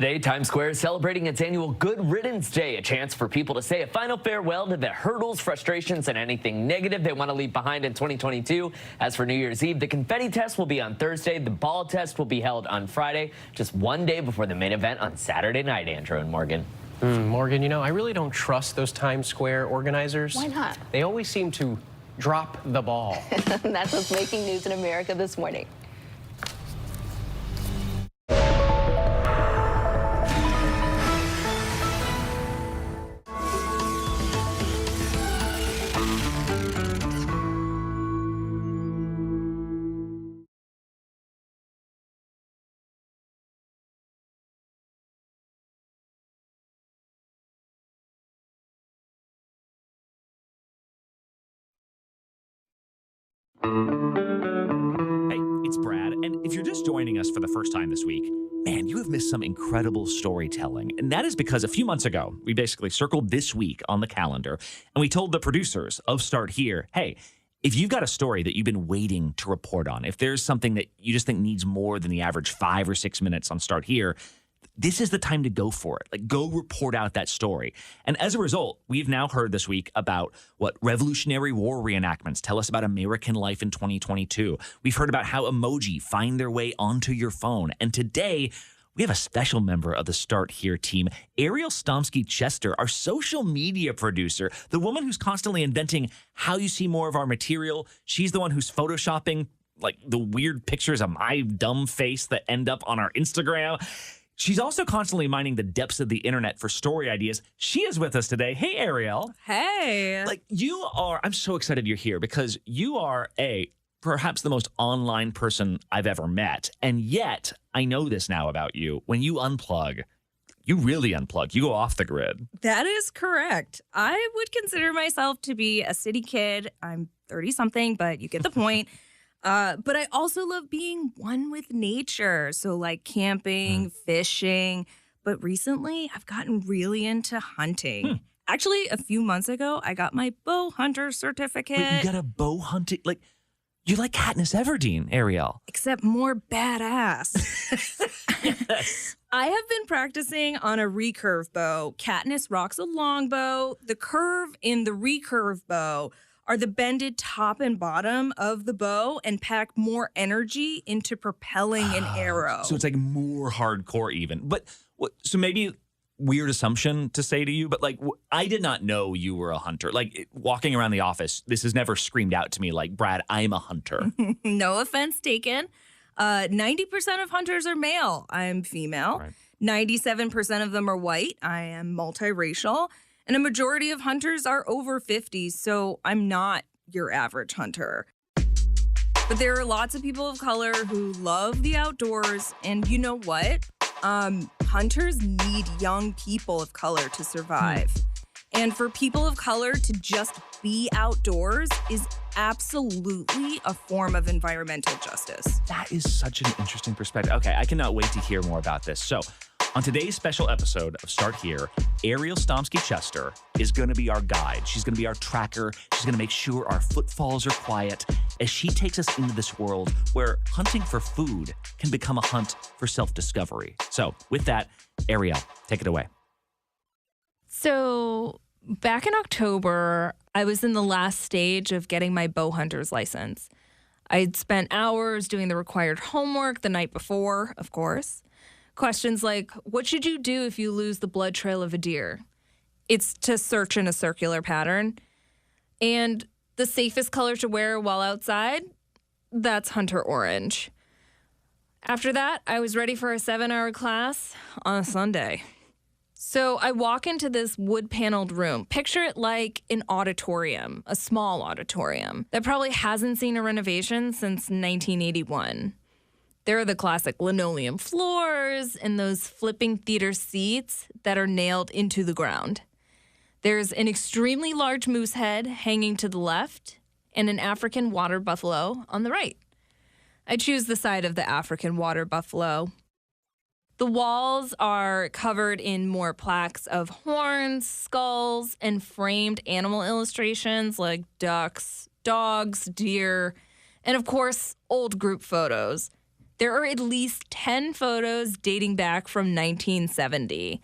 Today, Times Square is celebrating its annual Good Riddance Day, a chance for people to say a final farewell to the hurdles, frustrations, and anything negative they want to leave behind in 2022. As for New Year's Eve, the confetti test will be on Thursday. The ball test will be held on Friday, just one day before the main event on Saturday night, Andrew and Morgan. Morgan, you know, I really don't trust those Times Square organizers. Why not? They always seem to drop the ball. That's what's making news in America this morning. Hey, it's Brad, and if you're just joining us for the first time this week, man, you have missed some incredible storytelling. And that is because a few months ago, we basically circled this week on the calendar, and we told the producers of Start Here, hey, if you've got a story that you've been waiting to report on, if there's something that you just think needs more than the average 5 or 6 minutes on Start Here, this is the time to go for it. Like, go report out that story. And as a result, we've now heard this week about what Revolutionary War reenactments tell us about American life in 2022. We've heard about how emoji find their way onto your phone. And today, we have a special member of the Start Here team, Ariel Chester, our social media producer, the woman who's constantly inventing how you see more of our material. She's the one who's photoshopping like the weird pictures of my dumb face that end up on our Instagram. She's also constantly mining the depths of the internet for story ideas. She is with us today. Hey, Ariel. Hey. Like, I'm so excited you're here because you are perhaps the most online person I've ever met. And yet, I know this now about you. When you unplug, you really unplug. You go off the grid. That is correct. I would consider myself to be a city kid. I'm 30-something, but you get the point. But I also love being one with nature. So like camping, fishing. But recently, I've gotten really into hunting. Actually, a few months ago, I got my bow hunter certificate. Wait, you got a bow hunting? Like, you're like Katniss Everdeen, Ariel. Except more badass. I have been practicing on a recurve bow. Katniss rocks a longbow. The curve in the recurve bow are the bended top and bottom of the bow and pack more energy into propelling an arrow. So it's like more hardcore even. But so maybe weird assumption to say to you, but like I did not know you were a hunter. Like walking around the office, this has never screamed out to me like, Brad, I'm a hunter. No offense taken. 90% of hunters are male. I'm female. Right. 97% of them are white. I am multiracial. And a majority of hunters are over 50, so I'm not your average hunter. But there are lots of people of color who love the outdoors, and you know what? Hunters need young people of color to survive. And for people of color to just be outdoors is absolutely a form of environmental justice. That is such an interesting perspective. Okay, I cannot wait to hear more about this. So, on today's special episode of Start Here, Ariel Chester is going to be our guide. She's going to be our tracker. She's going to make sure our footfalls are quiet as she takes us into this world where hunting for food can become a hunt for self-discovery. So with that, Ariel, take it away. So back in October, I was in the last stage of getting my bow hunter's license. I'd spent hours doing the required homework the night before, of course. Questions like, what should you do if you lose the blood trail of a deer? It's to search in a circular pattern. And the safest color to wear while outside? That's hunter orange. After that, I was ready for a 7-hour class on a Sunday. So I walk into this wood-paneled room. Picture it like an auditorium, a small auditorium that probably hasn't seen a renovation since 1981. There are the classic linoleum floors and those flipping theater seats that are nailed into the ground. There's an extremely large moose head hanging to the left and an African water buffalo on the right. I choose the side of the African water buffalo. The walls are covered in more plaques of horns, skulls, and framed animal illustrations like ducks, dogs, deer, and of course, old group photos. There are at least 10 photos dating back from 1970.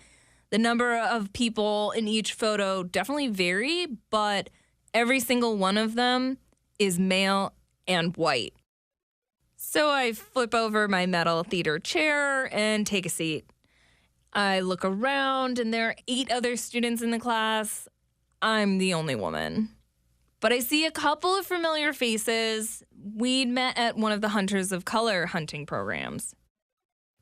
The number of people in each photo definitely vary, but every single one of them is male and white. So I flip over my metal theater chair and take a seat. I look around and there are 8 other students in the class. I'm the only woman. But I see a couple of familiar faces. We'd met at one of the Hunters of Color hunting programs.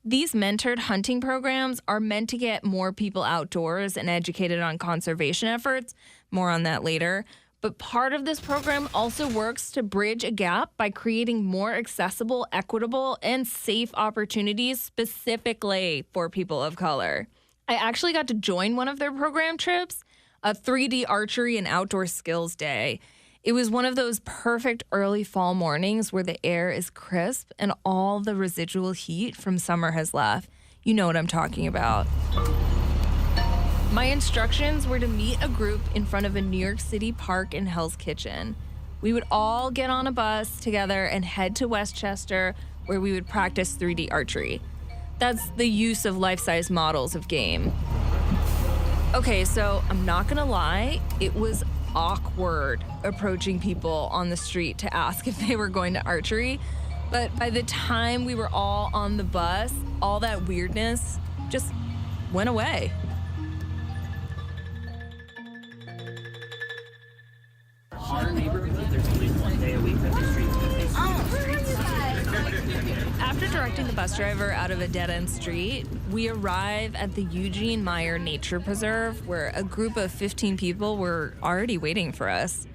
These mentored hunting programs are meant to get more people outdoors and educated on conservation efforts. More on that later. But part of this program also works to bridge a gap by creating more accessible, equitable, and safe opportunities specifically for people of color. I actually got to join one of their program trips, a 3D archery and outdoor skills day. It was one of those perfect early fall mornings where the air is crisp and all the residual heat from summer has left. You know what I'm talking about. My instructions were to meet a group in front of a New York City park in Hell's Kitchen. We would all get on a bus together and head to Westchester, where we would practice 3D archery. That's the use of life-size models of game. Okay, so I'm not gonna lie, it was awkward approaching people on the street to ask if they were going to archery. But by the time we were all on the bus, all that weirdness just went away. Our neighborhood, there's only one day a week that the streets get these After directing the bus driver out of a dead-end street, we arrive at the Eugene Meyer Nature Preserve, where a group of 15 people were already waiting for us.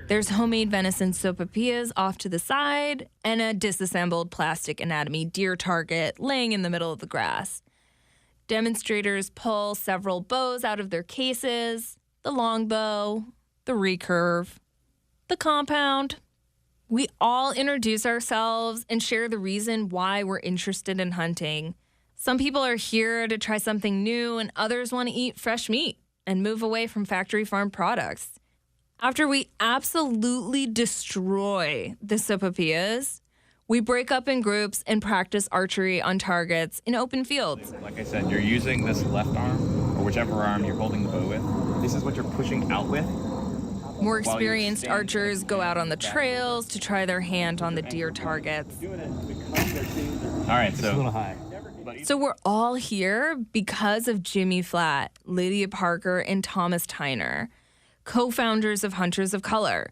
There's homemade venison sopapillas off to the side and a disassembled plastic anatomy deer target laying in the middle of the grass. Demonstrators pull several bows out of their cases, the longbow, the recurve, the compound. We all introduce ourselves and share the reason why we're interested in hunting. Some people are here to try something new, and others want to eat fresh meat and move away from factory farm products. After we absolutely destroy the sopapillas, we break up in groups and practice archery on targets in open fields. Like I said, you're using this left arm, or whichever arm you're holding the bow with. This is what you're pushing out with. More experienced archers go out on the trails to try their hand on the deer targets. All right, so a little high. So we're all here because of Jimmy Flatt, Lydia Parker, and Thomas Tyner, co-founders of Hunters of Color.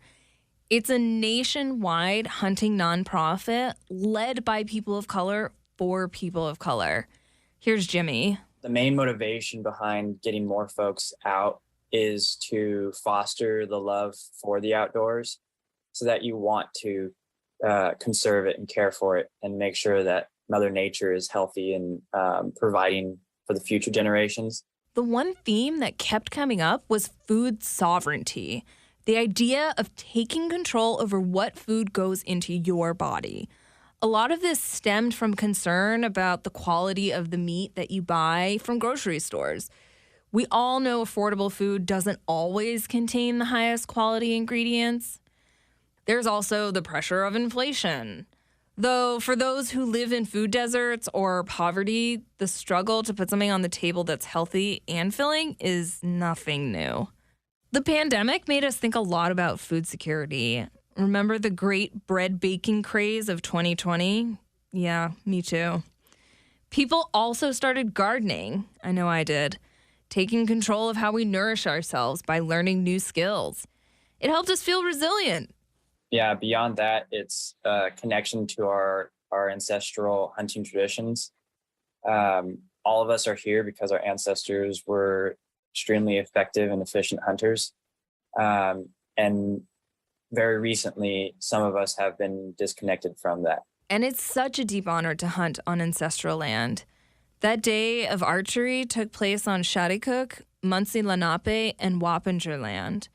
It's a nationwide hunting nonprofit led by people of color for people of color. Here's Jimmy. The main motivation behind getting more folks out is to foster the love for the outdoors so that you want to conserve it and care for it and make sure that Mother Nature is healthy and providing for the future generations. The one theme that kept coming up was food sovereignty, the idea of taking control over what food goes into your body. A lot of this stemmed from concern about the quality of the meat that you buy from grocery stores. We all know affordable food doesn't always contain the highest quality ingredients. There's also the pressure of inflation. Though for those who live in food deserts or poverty, the struggle to put something on the table that's healthy and filling is nothing new. The pandemic made us think a lot about food security. Remember the great bread baking craze of 2020? Yeah, me too. People also started gardening. I know I did. Taking control of how we nourish ourselves by learning new skills. It helped us feel resilient. Yeah, beyond that, it's a connection to our ancestral hunting traditions. All of us are here because our ancestors were extremely effective and efficient hunters. And very recently, some of us have been disconnected from that. And it's such a deep honor to hunt on ancestral land. That day of archery took place on Shattuck, Muncie Lenape, and Wappinger land.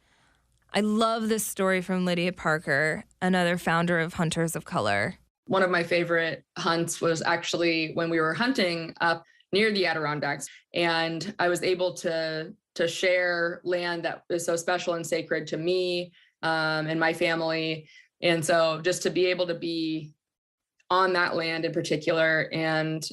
I love this story from Lydia Parker, another founder of Hunters of Color. One of my favorite hunts was actually when we were hunting up near the Adirondacks, and I was able to share land that is so special and sacred to me and my family. And so just to be able to be on that land in particular, and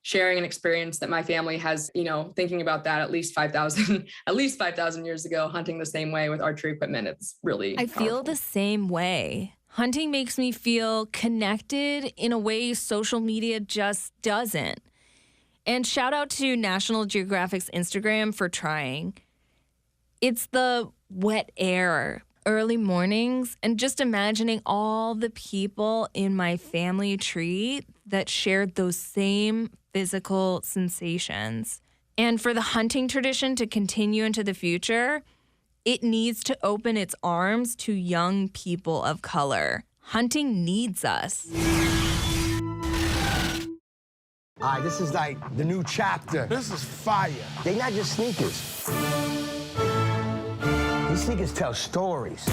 sharing an experience that my family has, thinking about that at least 5,000 years ago, hunting the same way with archery equipment. It's really I feel powerful. the same way. Hunting makes me feel connected in a way social media just doesn't. And shout out to National Geographic's Instagram for trying. It's the wet air, early mornings, and just imagining all the people in my family tree that shared those same physical sensations. And for the hunting tradition to continue into the future, it needs to open its arms to young people of color. Hunting needs us. All right, this is like the new chapter. This is fire. They not just sneakers. These sneakers tell stories.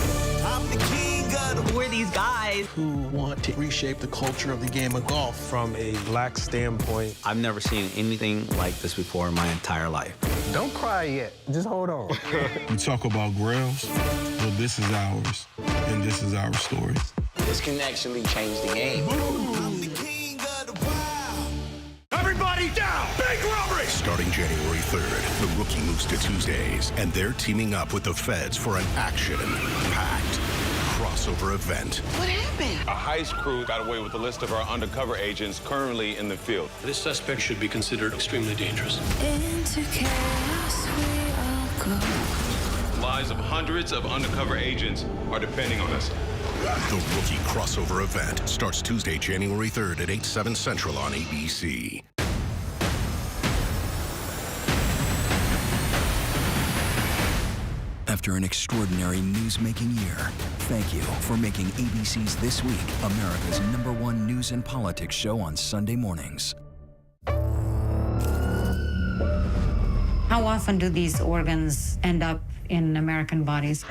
I'm the king of Who are these guys who want to reshape the culture of the game of golf from a black standpoint? I've never seen anything like this before in my entire life. Don't cry yet. Just hold on. We talk about grails. Well, this is ours, and this is our story. This can actually change the game. I'm the king of the wild. Everybody down! Big robbery! Starting January 3rd, the rookie moves to Tuesdays, and they're teaming up with the feds for an action-packed crossover event. What happened? A heist crew got away with a list of our undercover agents currently in the field. This suspect should be considered extremely dangerous. Into chaos we all go. Lives of hundreds of undercover agents are depending on us. The rookie crossover event starts Tuesday, January 3rd at 8/7 Central on ABC. After an extraordinary news-making year, thank you for making ABC's This Week America's #1 news and politics show on Sunday mornings. How often do these organs end up in American bodies?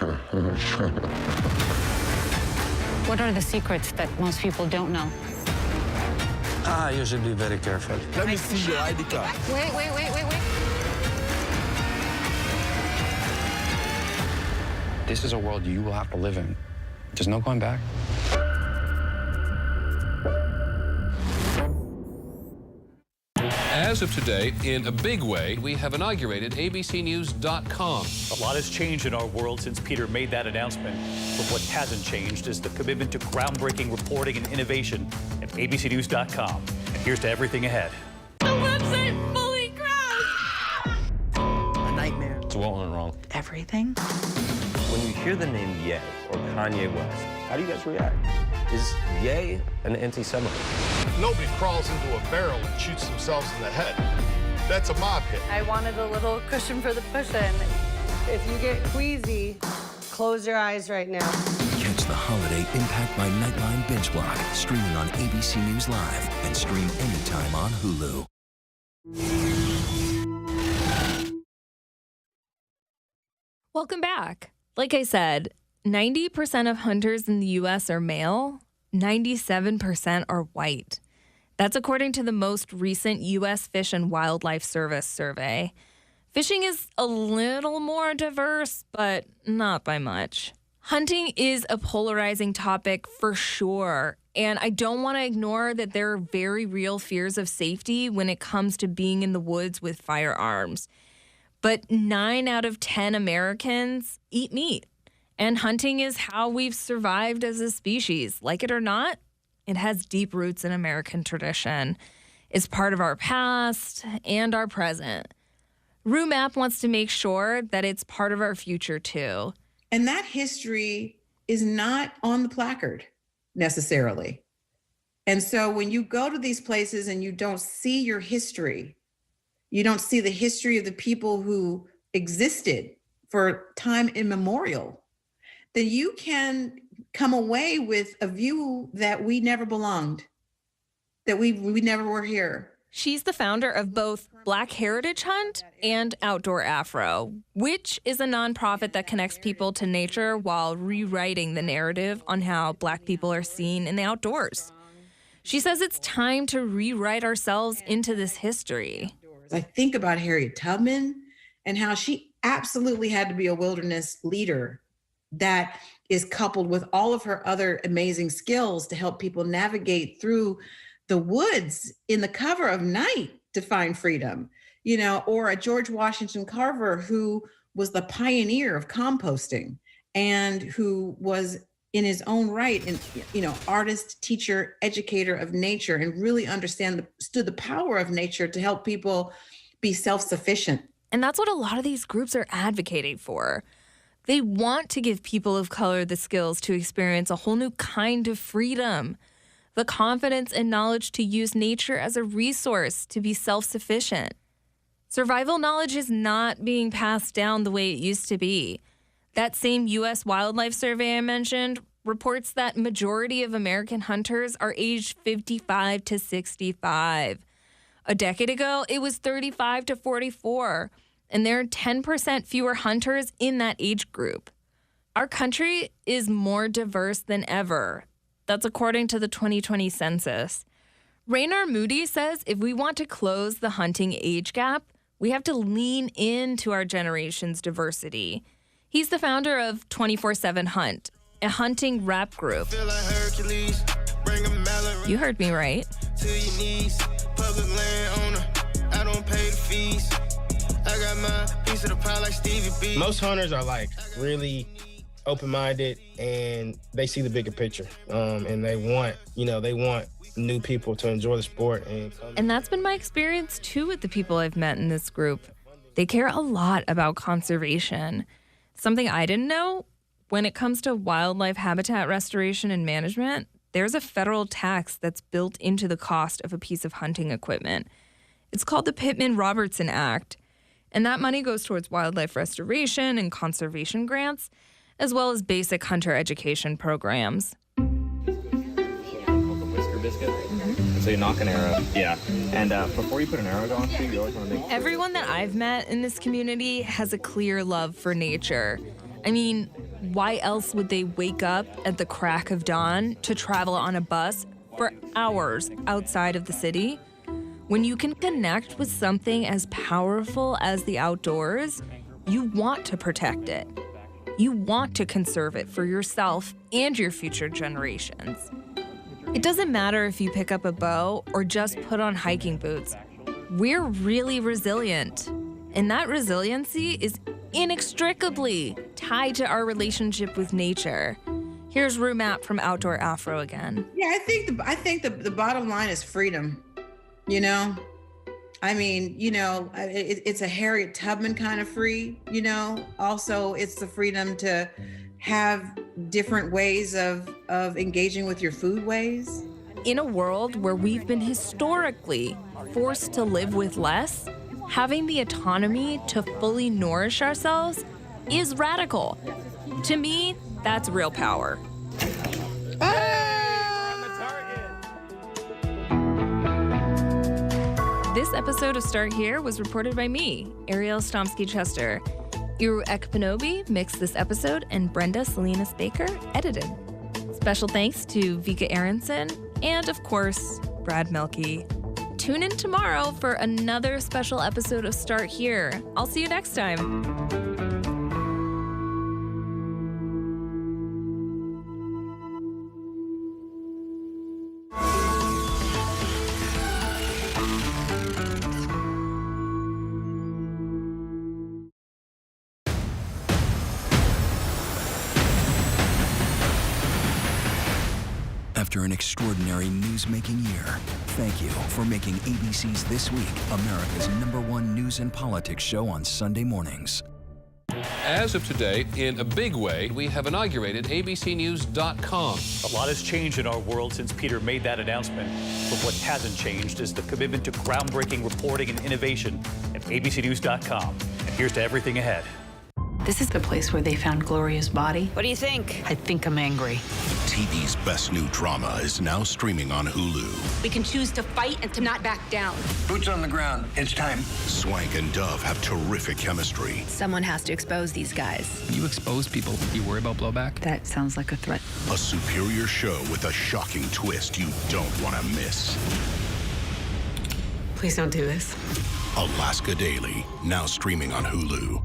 What are the secrets that most people don't know? You should be very careful. Let me see your ID card. Wait. This is a world you will have to live in. There's no going back. As of today, in a big way, we have inaugurated abcnews.com. A lot has changed in our world since Peter made that announcement. But what hasn't changed is the commitment to groundbreaking reporting and innovation at abcnews.com. And here's to everything ahead. The website fully crashed! A nightmare. So what went wrong? Everything. When you hear the name Ye or Kanye West, how do you guys react? Is Ye an anti-Semite? Nobody crawls into a barrel and shoots themselves in the head. That's a mob hit. I wanted a little cushion for the cushion. If you get queasy, close your eyes right now. Catch the holiday Impact by Nightline binge block, streaming on ABC News Live and stream anytime on Hulu. Welcome back. Like I said, 90% of hunters in the U.S. are male, 97% are white. That's according to the most recent U.S. Fish and Wildlife Service survey. Fishing is a little more diverse, but not by much. Hunting is a polarizing topic for sure, and I don't want to ignore that there are very real fears of safety when it comes to being in the woods with firearms. But 9 out of 10 Americans eat meat. And hunting is how we've survived as a species. Like it or not, it has deep roots in American tradition. It's part of our past and our present. RuMap wants to make sure that it's part of our future too. And that history is not on the placard necessarily. And so when you go to these places and you don't see your history, you don't see the history of the people who existed for time immemorial, then you can come away with a view that we never belonged, that we never were here. She's the founder of both Black Heritage Hunt and Outdoor Afro, which is a nonprofit that connects people to nature while rewriting the narrative on how Black people are seen in the outdoors. She says it's time to rewrite ourselves into this history. I think about Harriet Tubman and how she absolutely had to be a wilderness leader, that is coupled with all of her other amazing skills to help people navigate through the woods in the cover of night to find freedom, or a George Washington Carver who was the pioneer of composting and who was in his own right, and artist, teacher, educator of nature, and really understood the power of nature to help people be self-sufficient. And that's what a lot of these groups are advocating for. They want to give people of color the skills to experience a whole new kind of freedom, the confidence and knowledge to use nature as a resource to be self-sufficient. Survival knowledge is not being passed down the way it used to be. That same U.S. wildlife survey I mentioned reports that majority of American hunters are aged 55 to 65. A decade ago, it was 35 to 44. And there are 10% fewer hunters in that age group. Our country is more diverse than ever. That's according to the 2020 census. Raynor Moody says if we want to close the hunting age gap, we have to lean into our generation's diversity. He's the founder of 24/7 Hunt, a hunting rap group. You heard me right. I don't pay the fees. I got my piece of the pie like Stevie B. Most hunters are like really open-minded and they see the bigger picture. And they want new people to enjoy the sport. And that's been my experience too with the people I've met in this group. They care a lot about conservation. Something I didn't know, when it comes to wildlife habitat restoration and management, there's a federal tax that's built into the cost of a piece of hunting equipment. It's called the Pittman-Robertson Act. And that money goes towards wildlife restoration and conservation grants, as well as basic hunter education programs. Whisker biscuit. So you knock an arrow. Yeah. And before you put an arrow on, you always want to make sure. Everyone that I've met in this community has a clear love for nature. I mean, why else would they wake up at the crack of dawn to travel on a bus for hours outside of the city? When you can connect with something as powerful as the outdoors, you want to protect it. You want to conserve it for yourself and your future generations. It doesn't matter if you pick up a bow or just put on hiking boots. We're really resilient. And that resiliency is inextricably tied to our relationship with nature. Here's Rue Mapp from Outdoor Afro again. Yeah, I think the bottom line is freedom. It's a Harriet Tubman kind of free, Also, it's the freedom to have different ways of engaging with your food ways. In a world where we've been historically forced to live with less, having the autonomy to fully nourish ourselves is radical. To me, that's real power. This episode of Start Here was reported by me, Ariel Stomsky-Chester. Iru Ekpanobi mixed this episode, and Brenda Salinas Baker edited. Special thanks to Vika Aronson and, of course, Brad Melke. Tune in tomorrow for another special episode of Start Here. I'll see you next time. After an extraordinary news-making year, thank you for making ABC's This Week America's #1 news and politics show on Sunday mornings. As of today, in a big way, we have inaugurated abcnews.com. A lot has changed in our world since Peter made that announcement. But what hasn't changed is the commitment to groundbreaking reporting and innovation at abcnews.com. And here's to everything ahead. This is the place where they found Gloria's body. What do you think? I think I'm angry. TV's best new drama is now streaming on Hulu. We can choose to fight and to not back down. Boots on the ground. It's time. Swank and Dove have terrific chemistry. Someone has to expose these guys. When you expose people, do you worry about blowback? That sounds like a threat. A superior show with a shocking twist you don't want to miss. Please don't do this. Alaska Daily, now streaming on Hulu.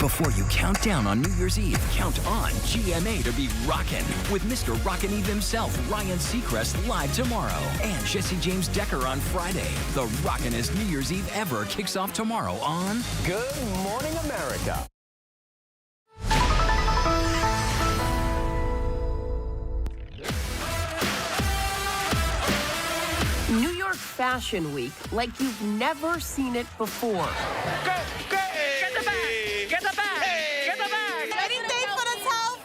Before you count down on New Year's Eve, count on GMA to be rockin' with Mr. Rockin' Eve himself, Ryan Seacrest, live tomorrow. And Jesse James Decker on Friday. The rockin'est New Year's Eve ever kicks off tomorrow on Good Morning America. New York Fashion Week like you've never seen it before. Get the bag! Get the bag! Get the bag! Anything for the Telfar!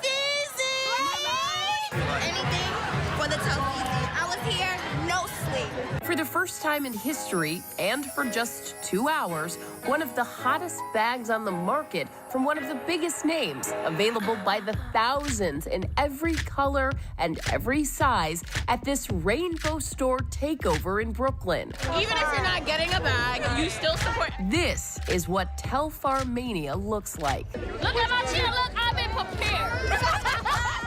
Anything for the Telfar. I was here, no sleep. For the first time in history, and for just 2 hours, one of the hottest bags on the market from one of the biggest names, available by the thousands in every color and every size at this Rainbow Store takeover in Brooklyn. Even if you're not getting a bag, you still support. This is what Telfar Mania looks like. Look at my chin, look, I've been prepared.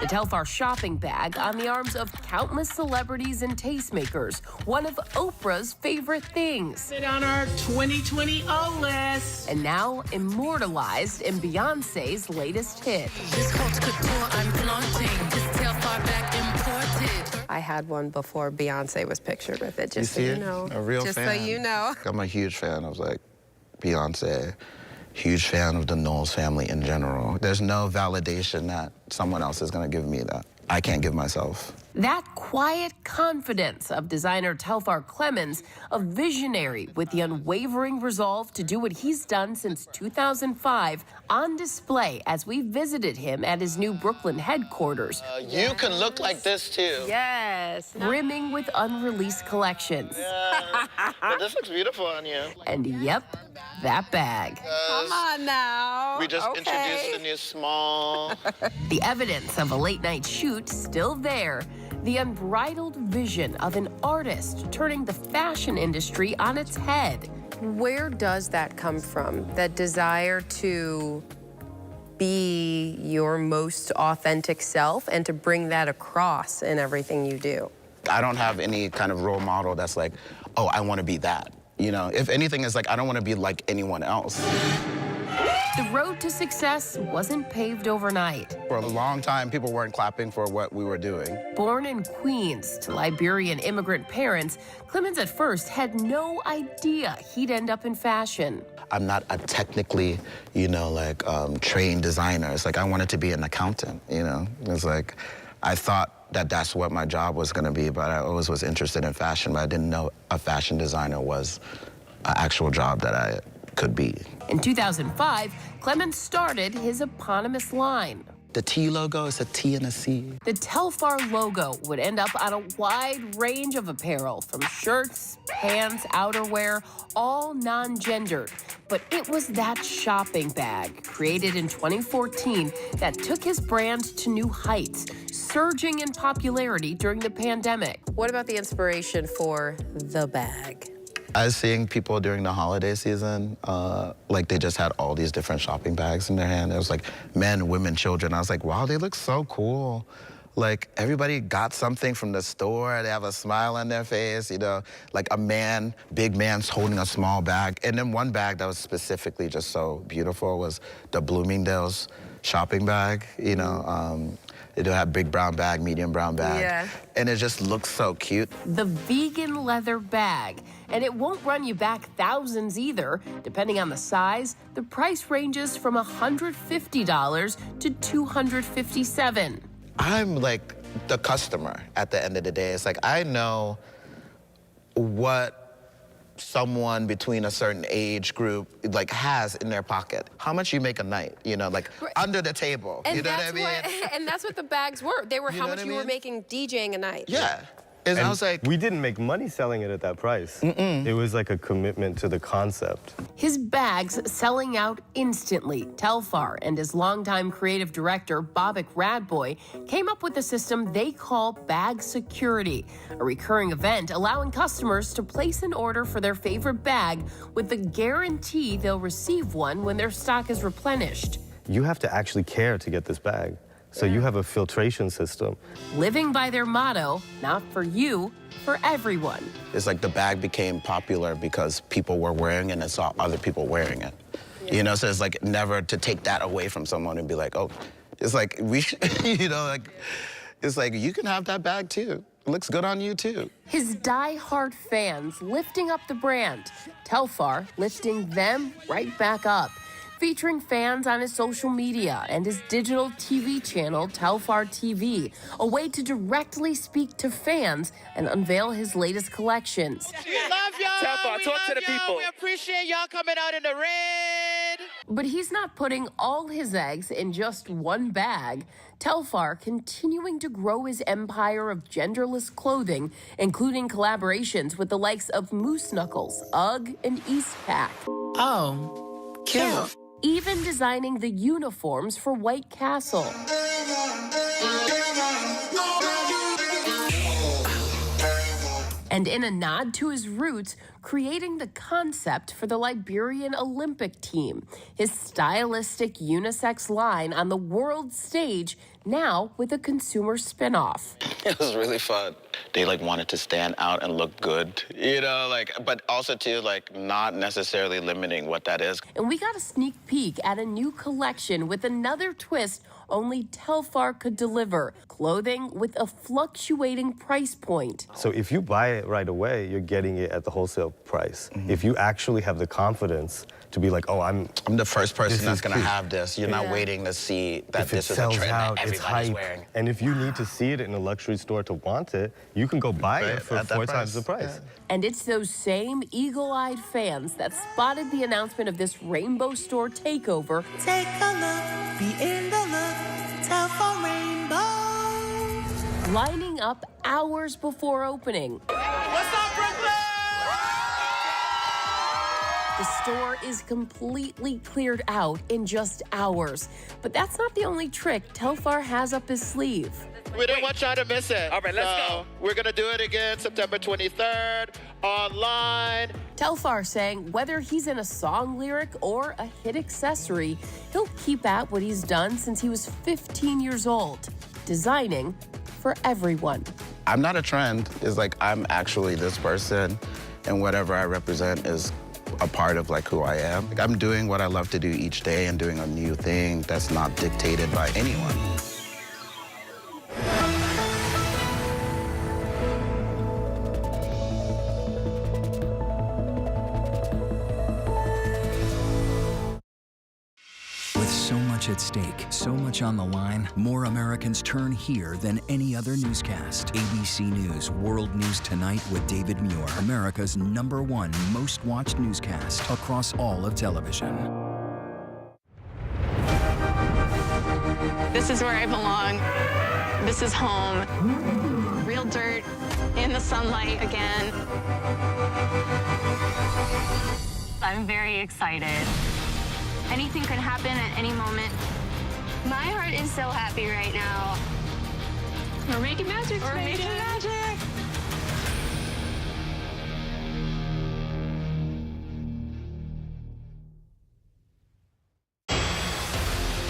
The Telfar shopping bag on the arms of countless celebrities and tastemakers, one of Oprah's favorite things. Sit on our 2020 list. And now immortalized in Beyonce's latest hit. This haute couture I'm flaunting. This Telfar bag imported. I had one before Beyonce was pictured with it, just so see you it? know. A real just fan. so you know. I'm a huge fan of like Beyonce, huge fan of the Knowles family in general. There's no validation that someone else is gonna give me that I can't give myself. That quiet confidence of designer Telfar Clemens, a visionary with the unwavering resolve to do what he's done since 2005, on display as we visited him at his new Brooklyn headquarters. You can look like this too. Yes. Brimming with unreleased collections. Yeah. But this looks beautiful on you. And yep, that bag. Come on now. We just introduced the new small. The evidence of a late night shoot still there. The unbridled vision of an artist turning the fashion industry on its head. Where does that come from? That desire to be your most authentic self and to bring that across in everything you do? I don't have any kind of role model that's like, oh, I want to be that. You know, if anything, it's like, I don't want to be like anyone else. The road to success wasn't paved overnight. For a long time, people weren't clapping for what we were doing. Born in Queens to Liberian immigrant parents, Clemens at first had no idea he'd end up in fashion. I'm not a technically, you know, like trained designer. It's like I wanted to be an accountant, you know? It's like I thought that that's what my job was gonna be, but I always was interested in fashion, but I didn't know a fashion designer was an actual job that I could be. In 2005, Clemens started his eponymous line. The T logo is a T and a C. The Telfar logo would end up on a wide range of apparel, from shirts, pants, outerwear, all non-gendered. But it was that shopping bag, created in 2014, that took his brand to new heights, surging in popularity during the pandemic. What about the inspiration for the bag? I was seeing people during the holiday season, like they just had all these different shopping bags in their hand. It was like men, women, children. I was like, wow, they look so cool. Like everybody got something from the store. They have a smile on their face, you know, like a man, big man's holding a small bag. And then one bag that was specifically just so beautiful was the Bloomingdale's shopping bag, you know. They do have big brown bag, medium brown bag. Yeah. And it just looks so cute. The vegan leather bag. And it won't run you back thousands either. Depending on the size, the price ranges from $150 to $257. I'm like the customer at the end of the day. It's like I know what someone between a certain age group like has in their pocket. How much you make a night, you know, like under the table. And you know what I that's mean? and that's what the bags were. They were You how know much what I you were mean? making DJing a night. Yeah. And I was like, we didn't make money selling it at that price. It was like a commitment to the concept. His bags selling out instantly. Telfar and his longtime creative director, Bobak Radboy, came up with a system they call bag security, a recurring event allowing customers to place an order for their favorite bag with the guarantee they'll receive one when their stock is replenished. You have to actually care to get this bag. So you have a filtration system. Living by their motto, not for you, for everyone. it's like the bag became popular because people were wearing it and saw other people wearing it. You know, so it's like never to take that away from someone and be like, oh, it's like we should, you know, like, it's like you can have that bag too. It looks good on you too. His die-hard fans lifting up the brand, Telfar lifting them right back up. Featuring fans on his social media and his digital TV channel, Telfar TV, a way to directly speak to fans and unveil his latest collections. We love y'all. Telfar, talk to the people. We appreciate y'all coming out in the red. But he's not putting all his eggs in just one bag. Telfar continuing to grow his empire of genderless clothing, including collaborations with the likes of Moose Knuckles, UGG, and Eastpak. Oh, cute. Even designing the uniforms for White Castle. And in a nod to his roots, creating the concept for the Liberian Olympic team, his stylistic unisex line on the world stage, now with a consumer spinoff. It was really fun. They like wanted to stand out and look good, you know, like, but also too, like, not necessarily limiting what that is. And we got a sneak peek at a new collection with another twist only Telfar could deliver. Clothing with a fluctuating price point. So if you buy it right away, you're getting it at the wholesale price. If you actually have the confidence to be like, oh, I'm the first person that's gonna have this. You're not Yeah. waiting to see that if this it is a sells trend out, that it's everybody's hype. wearing. And if you need to see it in a luxury store to want it, you can go buy Right, it for at that 4 price. times the price. Yeah. And it's those same eagle-eyed fans that spotted the announcement of this Rainbow Store takeover. Take a look, be in the look, Telfar Rainbow. Lining up hours before opening. What's up, Brooklyn? The store is completely cleared out in just hours. But that's not the only trick Telfar has up his sleeve. We didn't want y'all to miss it. All right, let's go. We're going to do it again September 23rd, online. Telfar saying whether he's in a song lyric or a hit accessory, he'll keep at what he's done since he was 15 years old, designing for everyone. I'm not a trend. It's like I'm actually this person, and whatever I represent is a part of like who I am. Like, I'm doing what I love to do each day and doing a new thing that's not dictated by anyone. With so much at stake, so much on the line, more Americans turn here than any other newscast. ABC News World News Tonight with David Muir, America's #1 most watched newscast across all of television. This is where I belong. This is home. Real dirt in the sunlight again. I'm very excited. Anything could happen at any moment. My heart is so happy right now. We're making magic. We're making magic.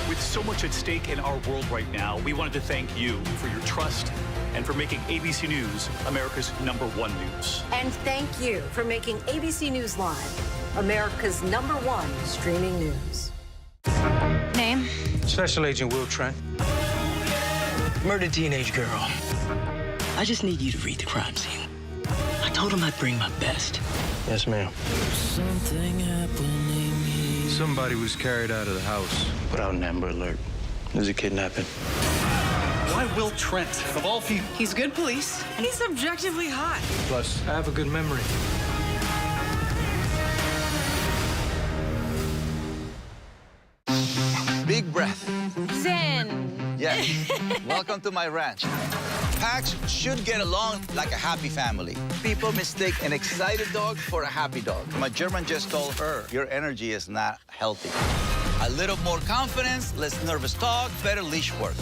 With so much at stake in our world right now, we wanted to thank you for your trust and for making ABC News America's #1 news. And thank you for making ABC News Live America's #1 streaming news. Name? Special Agent Will Trent. Murdered teenage girl. I just need you to read the crime scene. I told him I'd bring my best. Yes, ma'am. Something happening here. Somebody was carried out of the house without an Amber Alert. There's a kidnapping. Why Will Trent, of all people? He's good police, and he's objectively hot. Plus, I have a good memory. Big breath. Zen. Yes. Welcome to my ranch. Packs should get along like a happy family. People mistake an excited dog for a happy dog. My German just told her, your energy is not healthy. A little more confidence, less nervous talk, better leash work.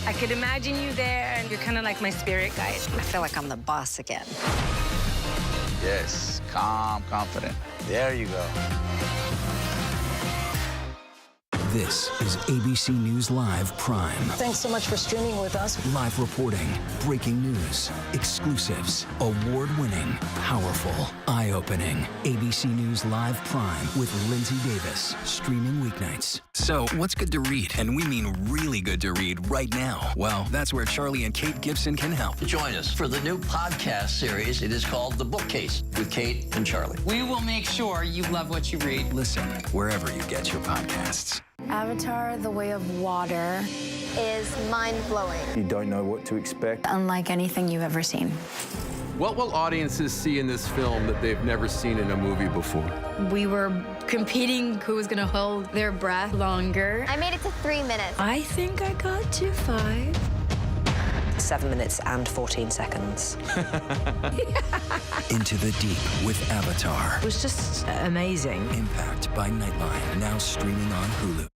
I could imagine you there, and you're kind of like my spirit guide. I feel like I'm the boss again. Yes, calm, confident. There you go. This is ABC News Live Prime. Thanks so much for streaming with us. Live reporting, breaking news, exclusives, award-winning, powerful, eye-opening. ABC News Live Prime with Lindsay Davis, streaming weeknights. So, what's good to read? And we mean really good to read right now. Well, that's where Charlie and Kate Gibson can help. Join us for the new podcast series. It is called The Bookcase with Kate and Charlie. We will make sure you love what you read. Listen wherever you get your podcasts. Avatar: The Way of Water is mind-blowing. You don't know what to expect. Unlike anything you've ever seen. What will audiences see in this film that they've never seen in a movie before? We were competing who was going to hold their breath longer. I made it to 3 minutes. I think I got to 5. 7 minutes and 14 seconds. Into the deep with Avatar. It was just amazing. Impact by Nightline, now streaming on Hulu.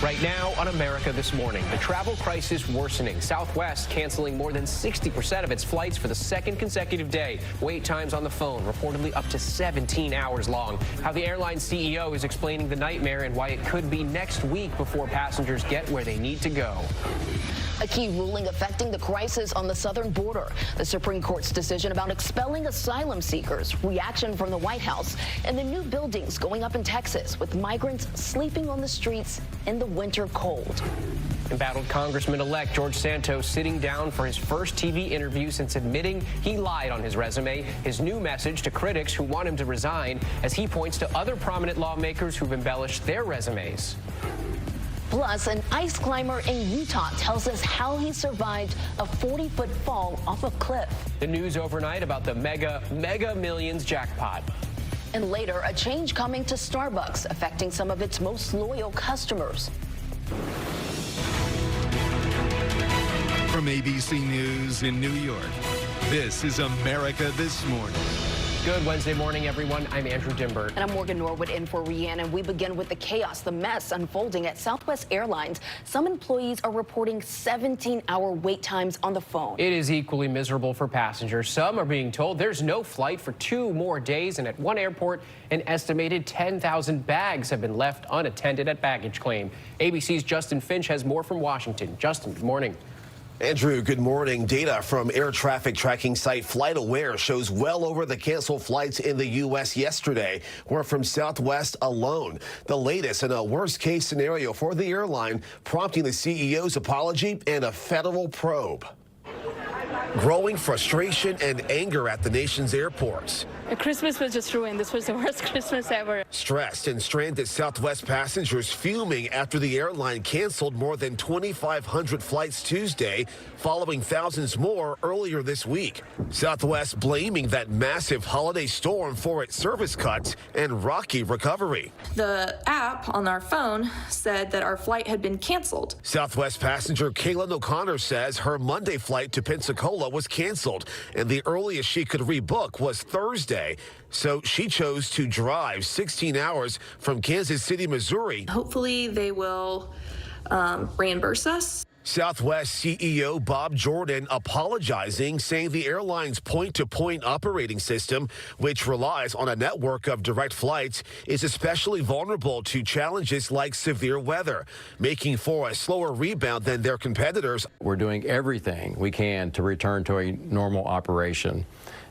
Right now on America This Morning, the travel crisis worsening. Southwest canceling more than 60% of its flights for the second consecutive day. Wait times on the phone reportedly up to 17 hours long. How the airline CEO is explaining the nightmare and why it could be next week before passengers get where they need to go. A key ruling affecting the crisis on the southern border. The Supreme Court's decision about expelling asylum seekers, reaction from the White House, and the new buildings going up in Texas with migrants sleeping on the streets in the winter cold. Embattled Congressman-elect George Santos sitting down for his first TV interview since admitting he lied on his resume. His new message to critics who want him to resign as he points to other prominent lawmakers who've embellished their resumes. Plus, an ice climber in Utah tells us how he survived a 40-foot fall off a cliff. The news overnight about the mega millions jackpot. And later, a change coming to Starbucks, affecting some of its most loyal customers. From ABC News in New York, this is America This Morning. Good Wednesday morning, everyone. I'm Andrew Dimbert. And I'm Morgan Norwood in for Rhiannon. We begin with the chaos, the mess unfolding at Southwest Airlines. Some employees are reporting 17-hour wait times on the phone. It is equally miserable for passengers. Some are being told there's no flight for 2 more days, and at one airport, an estimated 10,000 bags have been left unattended at baggage claim. ABC's Justin Finch has more from Washington. Justin, good morning. Andrew, good morning. Data from air traffic tracking site FlightAware shows well over the canceled flights in the U.S. yesterday were from Southwest alone. The latest in a worst-case scenario for the airline, prompting the CEO's apology and a federal probe. Growing frustration and anger at the nation's airports. Christmas was just ruined. This was the worst Christmas ever. Stressed and stranded Southwest passengers fuming after the airline canceled more than 2,500 flights Tuesday, following thousands more earlier this week. Southwest blaming that massive holiday storm for its service cuts and rocky recovery. The app on our phone said that our flight had been canceled. Southwest passenger Kaylin O'Connor says her Monday flight to Pensacola was canceled, and the earliest she could rebook was Thursday. So she chose to drive 16 hours from Kansas City, Missouri. Hopefully they will reimburse us. Southwest CEO Bob Jordan apologizing, saying the airline's point-to-point operating system, which relies on a network of direct flights, is especially vulnerable to challenges like severe weather, making for a slower rebound than their competitors. We're doing everything we can to return to a normal operation.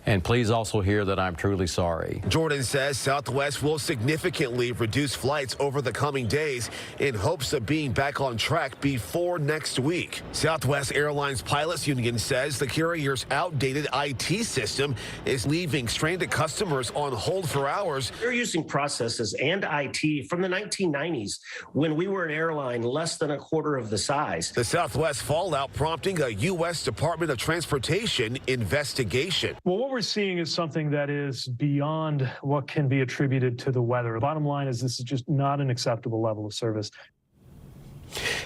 And please also hear that I'm truly sorry. Jordan says Southwest will significantly reduce flights over the coming days in hopes of being back on track before next week. Southwest Airlines Pilots Union says the carrier's outdated IT system is leaving stranded customers on hold for hours. They're using processes and IT from the 1990s when we were an airline less than a quarter of the size. The Southwest fallout prompting a U.S. Department of Transportation investigation. Well, what we're seeing is something that is beyond what can be attributed to the weather. The bottom line is this is just not an acceptable level of service.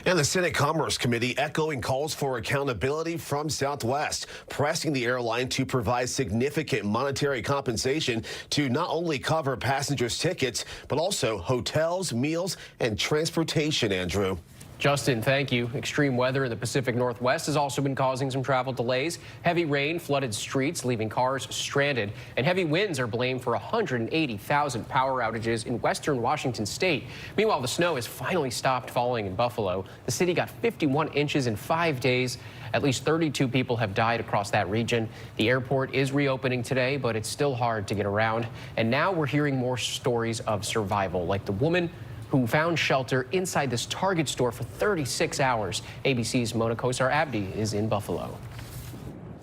And the Senate Commerce Committee echoing calls for accountability from Southwest, pressing the airline to provide significant monetary compensation to not only cover passengers' tickets, but also hotels, meals, and transportation, Andrew. Justin, thank you. Extreme weather in the Pacific Northwest has also been causing some travel delays. Heavy rain flooded streets, leaving cars stranded, and heavy winds are blamed for 180,000 power outages in western Washington state. Meanwhile, the snow has finally stopped falling in Buffalo. The city got 51 inches in 5 days. At least 32 people have died across that region. The airport is reopening today, but it's still hard to get around. And now we're hearing more stories of survival, like the woman who found shelter inside this Target store for 36 hours. ABC's Mona Kosar-Abdi is in Buffalo.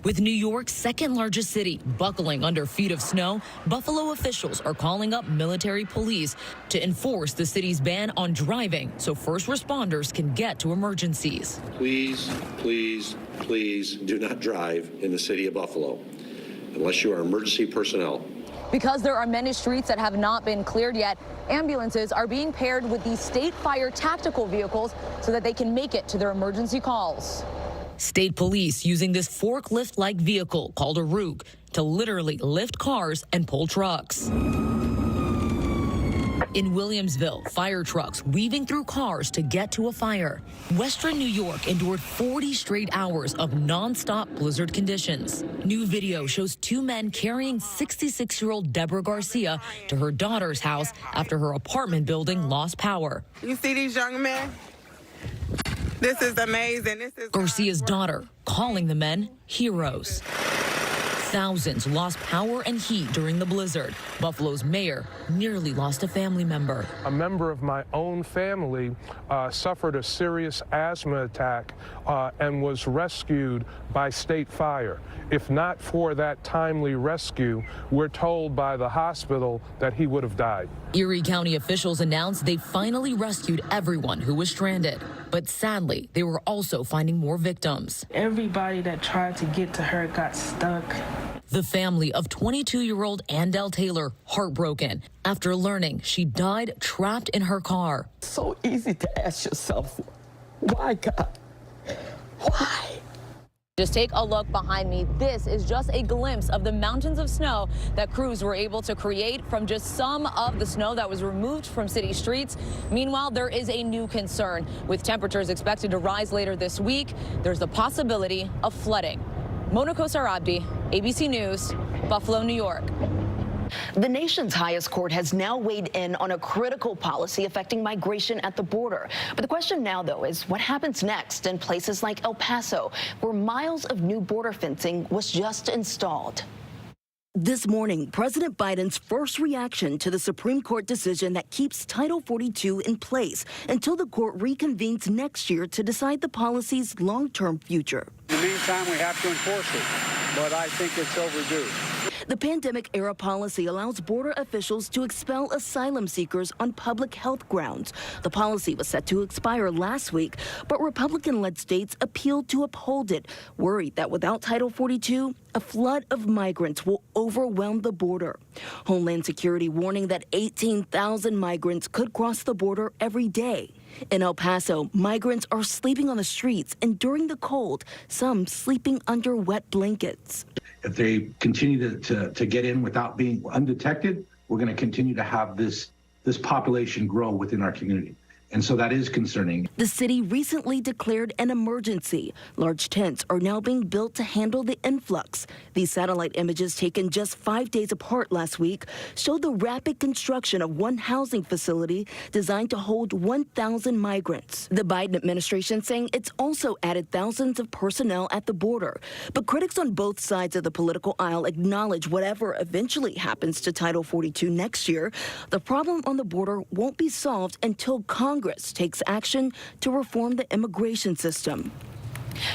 With New York's second largest city buckling under feet of snow, Buffalo officials are calling up military police to enforce the city's ban on driving so first responders can get to emergencies. Please, please, please do not drive in the city of Buffalo unless you are emergency personnel. Because there are many streets that have not been cleared yet, ambulances are being paired with these state fire tactical vehicles so that they can make it to their emergency calls. State police using this forklift-like vehicle called a Rook to literally lift cars and pull trucks. In Williamsville, fire trucks weaving through cars to get to a fire. Western New York endured 40 straight hours of nonstop blizzard conditions. New video shows two men carrying 66-year-old Deborah Garcia to her daughter's house after her apartment building lost power. You see these young men? This is amazing. Garcia's daughter calling the men heroes. Thousands lost power and heat during the blizzard. Buffalo's mayor nearly lost a family member. A member of my own family suffered a serious asthma attack and was rescued by state fire. If not for that timely rescue, we're told by the hospital that he would have died. Erie County officials announced they finally rescued everyone who was stranded. But sadly, they were also finding more victims. Everybody that tried to get to her got stuck. The family of 22-year-old Andell Taylor heartbroken after learning she died trapped in her car. So easy to ask yourself, why, God? Why? Just take a look behind me. This is just a glimpse of the mountains of snow that crews were able to create from just some of the snow that was removed from city streets. Meanwhile, there is a new concern. With temperatures expected to rise later this week, there's the possibility of flooding. Mona Kosar-Abdi, ABC News, Buffalo, New York. The nation's highest court has now weighed in on a critical policy affecting migration at the border. But the question now, though, is what happens next in places like El Paso, where miles of new border fencing was just installed. This morning, President Biden's first reaction to the Supreme Court decision that keeps Title 42 in place until the court reconvenes next year to decide the policy's long-term future. In the meantime, we have to enforce it, but I think it's overdue. The pandemic-era policy allows border officials to expel asylum seekers on public health grounds. The policy was set to expire last week, but Republican-led states appealed to uphold it, worried that without Title 42, a flood of migrants will overwhelm the border. Homeland Security warning that 18,000 migrants could cross the border every day. In El Paso, migrants are sleeping on the streets, and during the cold, some sleeping under wet blankets. If they continue to get in without being undetected, we're going to continue to have this population grow within our community. And so that is concerning. The city recently declared an emergency. Large tents are now being built to handle the influx. These satellite images taken just 5 days apart last week show the rapid construction of one housing facility designed to hold 1,000 migrants. The Biden administration saying it's also added thousands of personnel at the border. But critics on both sides of the political aisle acknowledge whatever eventually happens to Title 42 next year, the problem on the border won't be solved until Congress takes action to reform the immigration system.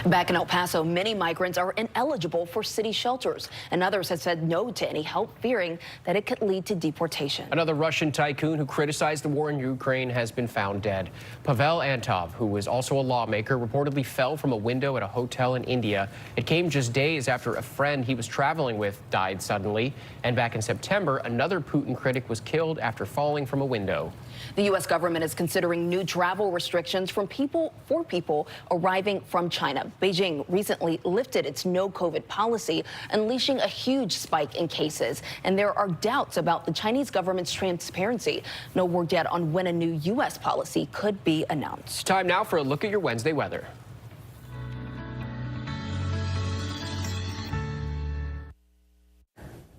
Back in El Paso, many migrants are ineligible for city shelters, and others have said no to any help, fearing that it could lead to deportation. Another Russian tycoon who criticized the war in Ukraine has been found dead. Pavel Antov, who was also a lawmaker, reportedly fell from a window at a hotel in India. It came just days after a friend he was traveling with died suddenly. And back in September, another Putin critic was killed after falling from a window. The U.S. government is considering new travel restrictions for people arriving from China. China. Beijing recently lifted its no-COVID policy, unleashing a huge spike in cases. And there are doubts about the Chinese government's transparency. No word yet on when a new U.S. policy could be announced. Time now for a look at your Wednesday weather.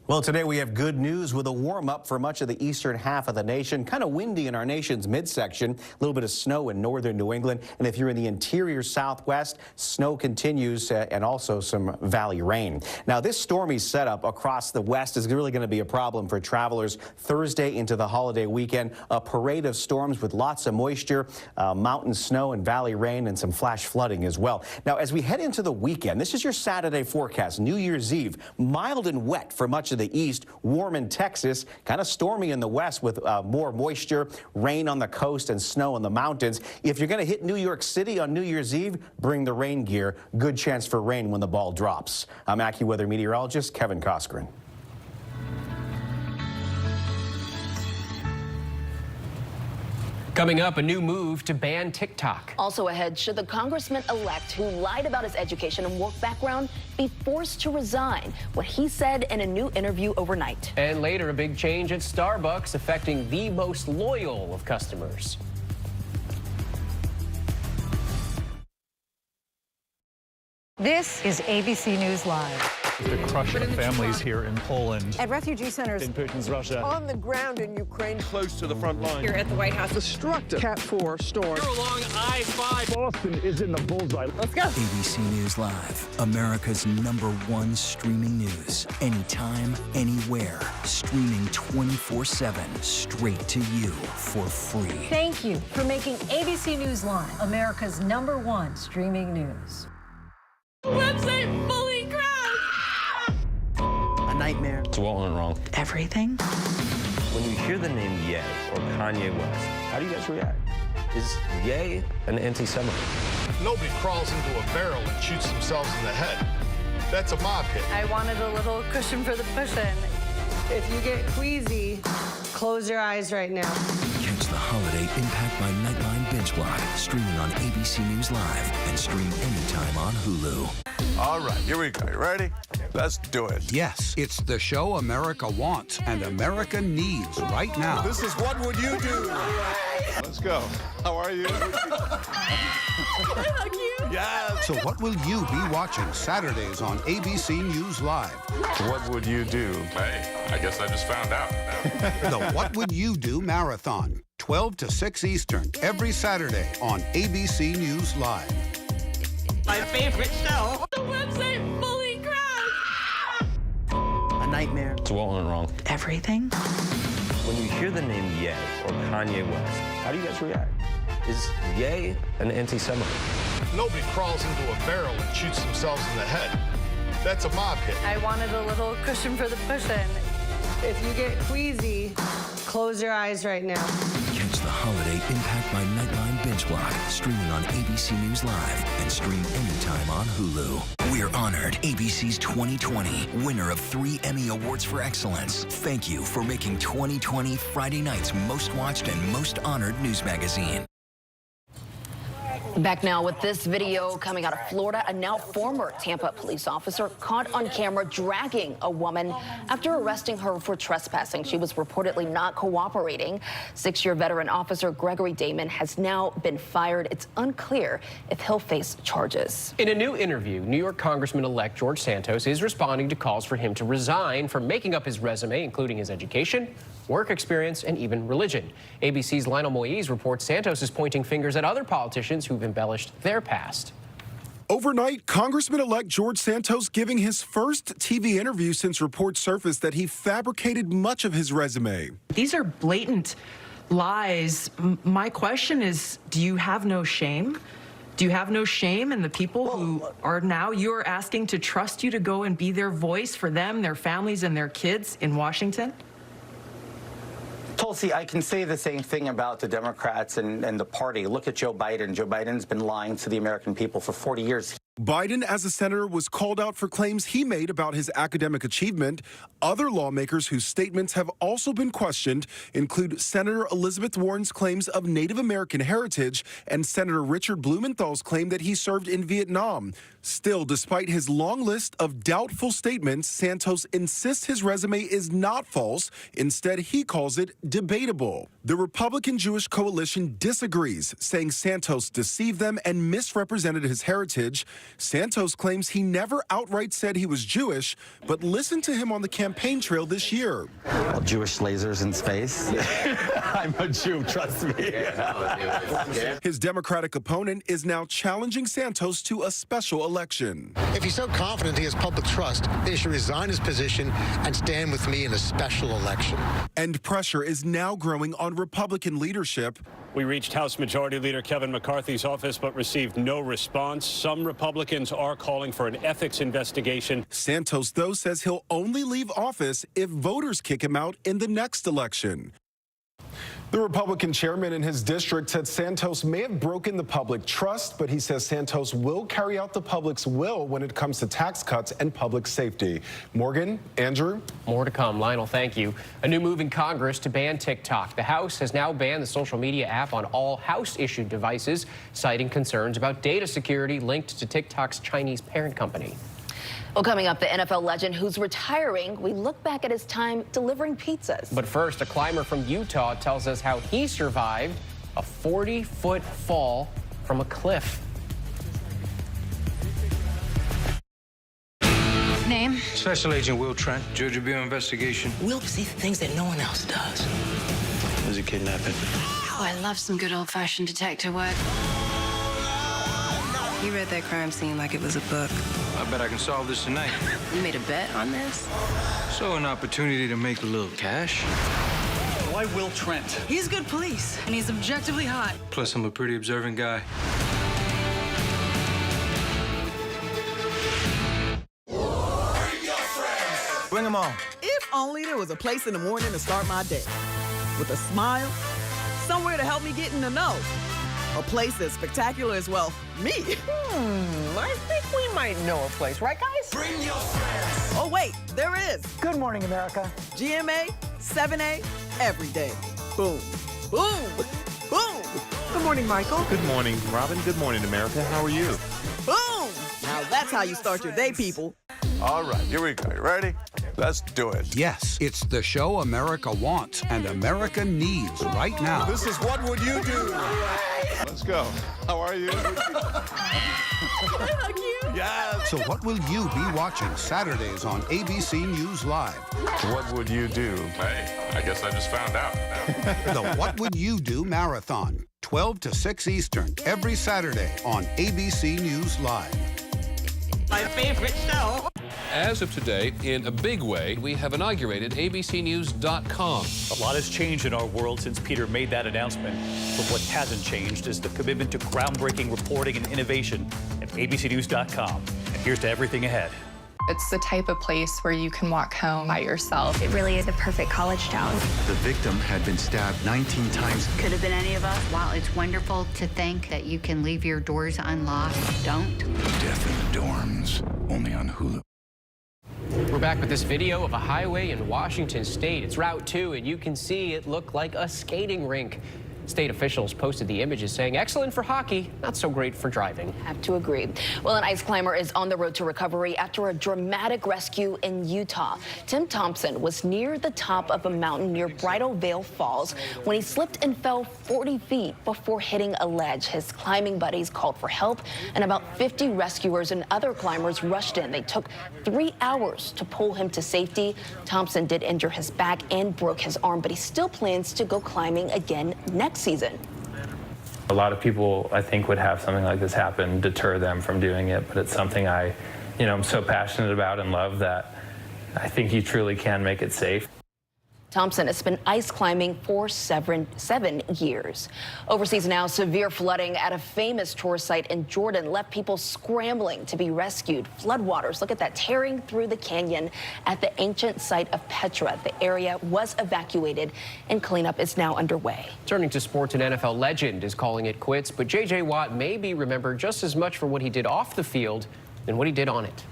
Well, today we have good news with a warm up for much of the eastern half of the nation. Kind of windy in our nation's midsection. A little bit of snow in northern New England. And if you're in the interior southwest, snow continues and also some valley rain. Now, this stormy setup across the west is really going to be a problem for travelers Thursday into the holiday weekend. A parade of storms with lots of moisture, mountain snow and valley rain and some flash flooding as well. Now, as we head into the weekend, this is your Saturday forecast. New Year's Eve, mild and wet for much of the east, warm in Texas, kind of stormy in the west with more moisture, rain on the coast and snow in the mountains. If you're going to hit New York City on New Year's Eve, bring the rain gear. Good chance for rain when the ball drops. I'm AccuWeather meteorologist Kevin Coskren. Coming up, a new move to ban TikTok. Also ahead, should the congressman-elect who lied about his education and work background be forced to resign? What he said in a new interview overnight. And later, a big change at Starbucks affecting the most loyal of customers. This is ABC News Live. The crush of families here in Poland. At refugee centers. In Putin's Russia. On the ground in Ukraine. Close to the front line. Here at the White House. Destructive Cat 4 storm. Here along I-5. Boston is in the bullseye. Let's go. ABC News Live, America's #1 streaming news. Anytime, anywhere. Streaming 24/7, straight to you for free. Thank you for making ABC News Live America's #1 streaming news. Website fully crashed. A nightmare. So what went wrong? Everything. When you hear the name Ye or Kanye West, how do you guys react? Is Ye an anti-Semite? Nobody crawls into a barrel and shoots themselves in the head. That's a mob hit. I wanted a little cushion for the cushion. If you get queasy, close your eyes right now. Catch the holiday Impact by Nightline binge block, streaming on ABC News Live and stream anytime on Hulu. All right, here we go. You ready? Let's do it. Yes, it's the show America wants and America needs right now. This is What Would You Do? Let's go. How are you? How cute. Yes. So what will you be watching Saturdays on ABC News Live? What would you do? Hey, I guess I just found out. The What Would You Do Marathon, 12 to 6 Eastern, every Saturday on ABC News Live. My favorite show. The website fully crashed. A nightmare. So what went wrong? Everything. When you hear the name Ye or Kanye West, how do you guys react? Is Ye an anti-Semite? Nobody crawls into a barrel and shoots themselves in the head. That's a mob hit. I wanted a little cushion for the cushion. If you get queasy, close your eyes right now. Catch the holiday Impact by Nightline binge block, streaming on ABC News Live and stream anytime on Hulu. We're honored ABC's 2020 winner of 3 Emmy Awards for Excellence. Thank you for making 2020 Friday night's most watched and most honored news magazine. Back now with this video coming out of Florida. A now former Tampa police officer caught on camera dragging a woman after arresting her for trespassing. She was reportedly not cooperating. 6-year veteran officer Gregory Damon has now been fired. It's unclear if he'll face charges. In a new interview, New York Congressman-elect George Santos is responding to calls for him to resign for making up his resume, including his education, work experience, and even religion. ABC's Lionel Moise reports Santos is pointing fingers at other politicians who've embellished their past. Overnight, Congressman-elect George Santos giving his first TV interview since reports surfaced that he fabricated much of his resume. These are blatant lies. My question is, do you have no shame? Do you have no shame in the people who are now you're asking to trust you to go and be their voice for them, their families, and their kids in Washington? Tulsi, I can say the same thing about the Democrats and the party. Look at Joe Biden. Joe Biden's been lying to the American people for 40 years. Biden, as a senator, was called out for claims he made about his academic achievement. Other lawmakers whose statements have also been questioned include Senator Elizabeth Warren's claims of Native American heritage and Senator Richard Blumenthal's claim that he served in Vietnam. Still, despite his long list of doubtful statements, Santos insists his resume is not false. Instead, he calls it debatable. The Republican Jewish coalition disagrees, saying Santos deceived them and misrepresented his heritage. Santos claims he never outright said he was Jewish, but listen to him on the campaign trail this year. Well, Jewish lasers in space. I'm a Jew, trust me. His Democratic opponent is now challenging Santos to a special election. If he's so confident he has public trust, he should resign his position and stand with me in a special election. And pressure is now growing on Republican leadership. We reached House Majority Leader Kevin McCarthy's office but received no response. Some Republicans are calling for an ethics investigation. Santos, though, says he'll only leave office if voters kick him out in the next election. The Republican chairman in his district said Santos may have broken the public trust, but he says Santos will carry out the public's will when it comes to tax cuts and public safety. Morgan, Andrew? More to come. Lionel, thank you. A new move in Congress to ban TikTok. The House has now banned the social media app on all House-issued devices, citing concerns about data security linked to TikTok's Chinese parent company. Well, coming up, the NFL legend who's retiring. We look back at his time delivering pizzas. But first, a climber from Utah tells us how he survived a 40-foot fall from a cliff. Name? Special Agent Will Trent, Georgia Bureau investigation. Will sees things that no one else does. Was it kidnapping? Oh, I love some good old-fashioned detective work. You read that crime scene like it was a book. I bet I can solve this tonight. You made a bet on this? So an opportunity to make a little cash. Why Will Trent? He's good police, and he's objectively hot. Plus, I'm a pretty observant guy. Bring them on. If only there was a place in the morning to start my day. With a smile, somewhere to help me get in the know. A place as spectacular as, well, me. I think we might know a place, right, guys? Bring your friends. Oh, wait, there is. Good morning, America. GMA, 7A, every day. Boom. Boom. Boom. Good morning, Michael. Good morning, Robin. Good morning, America. How are you? Boom. Now that's how you start your day, people. All right, here we go. You ready? Let's do it. Yes, it's the show America wants and America needs right now. This is What Would You Do? Let's go. How are you? Can I hug you? Yes. So what will you be watching Saturdays on ABC News Live? What would you do? Hey, I guess I just found out. The What Would You Do Marathon, 12 to 6 Eastern, every Saturday on ABC News Live. My favorite show. As of today, in a big way, we have inaugurated abcnews.com. A lot has changed in our world since Peter made that announcement. But what hasn't changed is the commitment to groundbreaking reporting and innovation at abcnews.com. And here's to everything ahead. It's the type of place where you can walk home by yourself. It really is a perfect college town. The victim had been stabbed 19 times. Could have been any of us. While it's wonderful to think that you can leave your doors unlocked, don't. Death in the dorms, only on Hulu. We're back with this video of a highway in Washington State. It's Route 2, and you can see it looked like a skating rink. State officials posted the images saying, excellent for hockey, not so great for driving. Have to agree. Well, an ice climber is on the road to recovery after a dramatic rescue in Utah. Tim Thompson was near the top of a mountain near Bridal Veil Falls when he slipped and fell 40 feet before hitting a ledge. His climbing buddies called for help, and about 50 rescuers and other climbers rushed in. They took 3 hours to pull him to safety. Thompson did injure his back and broke his arm, but he still plans to go climbing again next season. A lot of people, I think, would have something like this happen deter them from doing it, but it's something I'm so passionate about and love that I think you truly can make it safe. Thompson has been ice climbing for 7 years. Overseas now, severe flooding at a famous tourist site in Jordan left people scrambling to be rescued. Floodwaters, look at that, tearing through the canyon at the ancient site of Petra. The area was evacuated and cleanup is now underway. Turning to sports, an NFL legend is calling it quits, but J.J. Watt may be remembered just as much for what he did off the field than what he did on it.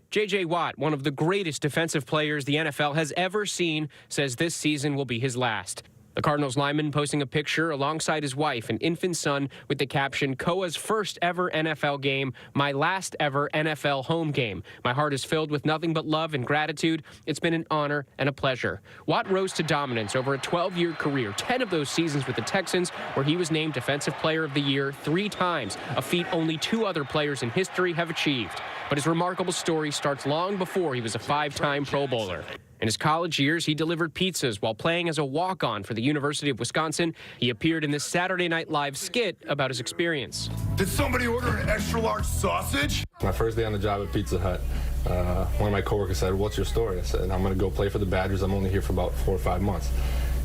J.J. Watt, one of the greatest defensive players the NFL has ever seen, says this season will be his last. The Cardinals lineman posting a picture alongside his wife and infant son with the caption, "Koa's first ever NFL game, my last ever NFL home game. My heart is filled with nothing but love and gratitude. It's been an honor and a pleasure." Watt rose to dominance over a 12-year career, 10 of those seasons with the Texans, where he was named Defensive Player of the Year 3 times, a feat only 2 other players in history have achieved. But his remarkable story starts long before he was a 5-time Pro Bowler. In his college years, he delivered pizzas while playing as a walk-on for the University of Wisconsin. He appeared in this Saturday Night Live skit about his experience. Did somebody order an extra-large sausage? My first day on the job at Pizza Hut, one of my coworkers said, "What's your story?" I said, "I'm going to go play for the Badgers. I'm only here for about 4 or 5 months."